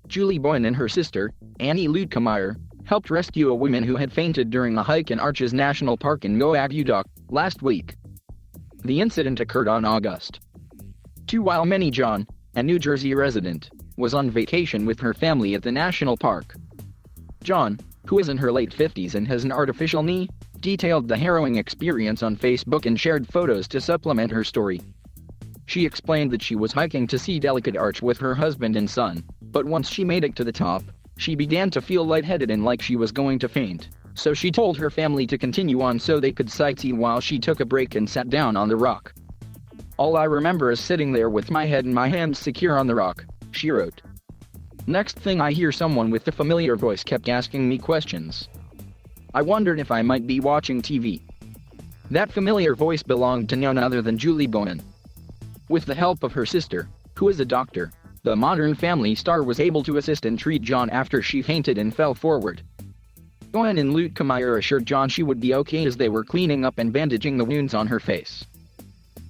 Julie Bowen and her sister, Annie Luetkemeyer, helped rescue a woman who had fainted during a hike in Arches National Park in Moab-Udok last week. The incident occurred on August 2 while Minnie John, a New Jersey resident, was on vacation with her family at the national park. John, who is in her late 50s and has an artificial knee, detailed the harrowing experience on Facebook and shared photos to supplement her story. She explained that she was hiking to see Delicate Arch with her husband and son, but once she made it to the top, she began to feel lightheaded and like she was going to faint, so she told her family to continue on so they could sightsee while she took a break and sat down on the rock. "All I remember is sitting there with my head and my hands secure on the rock," she wrote. "Next thing I hear someone with a familiar voice kept asking me questions. I wondered if I might be watching TV. That familiar voice belonged to none other than Julie Bowen." With the help of her sister, who is a doctor, the Modern Family star was able to assist and treat John after she fainted and fell forward. Bowen and Luetkemeyer assured John she would be okay as they were cleaning up and bandaging the wounds on her face.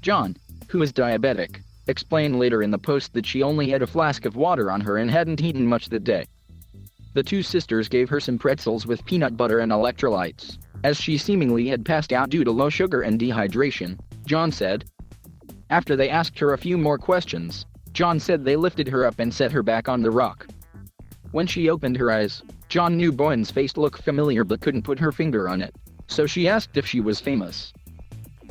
John, who is diabetic, explained later in the post that she only had a flask of water on her and hadn't eaten much that day. The two sisters gave her some pretzels with peanut butter and electrolytes, as she seemingly had passed out due to low sugar and dehydration, John said. After they asked her a few more questions, John said they lifted her up and set her back on the rock. When she opened her eyes, John knew Bowen's face looked familiar but couldn't put her finger on it, so she asked if she was famous.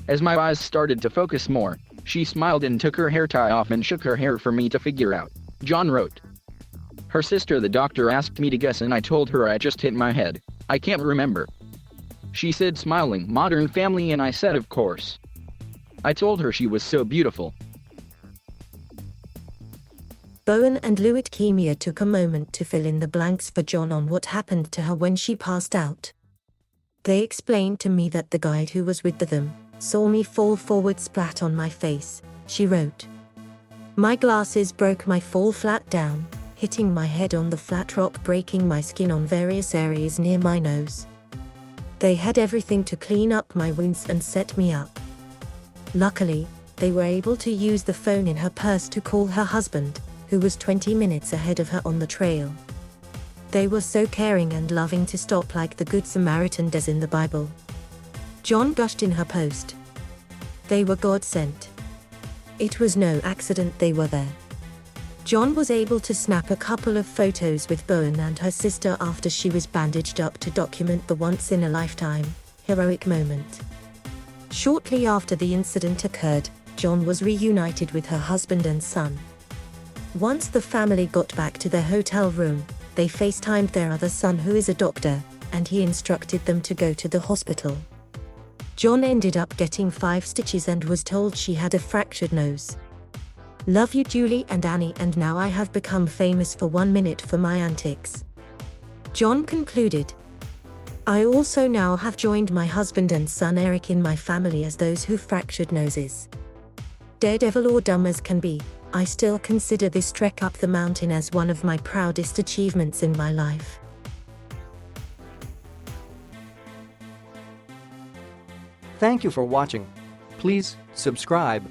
"As my eyes started to focus more, she smiled and took her hair tie off and shook her hair for me to figure out," John wrote. Her sister, the doctor, asked me to guess and I told her I just hit my head. "I can't remember," she said, smiling. Modern Family, and I said of course. I told her she was so beautiful. Bowen and Luetkemeyer took a moment to fill in the blanks for John on what happened to her when she passed out. "They explained to me that the guide who was with them saw me fall forward splat on my face," she wrote. "My glasses broke my fall flat down, hitting my head on the flat rock, breaking my skin on various areas near my nose. They had everything to clean up my wounds and set me up. Luckily, they were able to use the phone in her purse to call her husband, who was 20 minutes ahead of her on the trail. They were so caring and loving to stop like the Good Samaritan does in the Bible." John gushed in her post. "They were God sent. It was no accident they were there." John was able to snap a couple of photos with Bowen and her sister after she was bandaged up to document the once-in-a-lifetime, heroic moment. Shortly after the incident occurred, John was reunited with her husband and son. Once the family got back to their hotel room, they FaceTimed their other son, who is a doctor, and he instructed them to go to the hospital. John ended up getting 5 stitches and was told she had a fractured nose. "Love you, Julie and Annie, and now I have become famous for 1 minute for my antics." John concluded. "I also now have joined my husband and son Eric in my family as those who fractured noses. Daredevil or dumb as can be, I still consider this trek up the mountain as one of my proudest achievements in my life." Thank you for watching. Please subscribe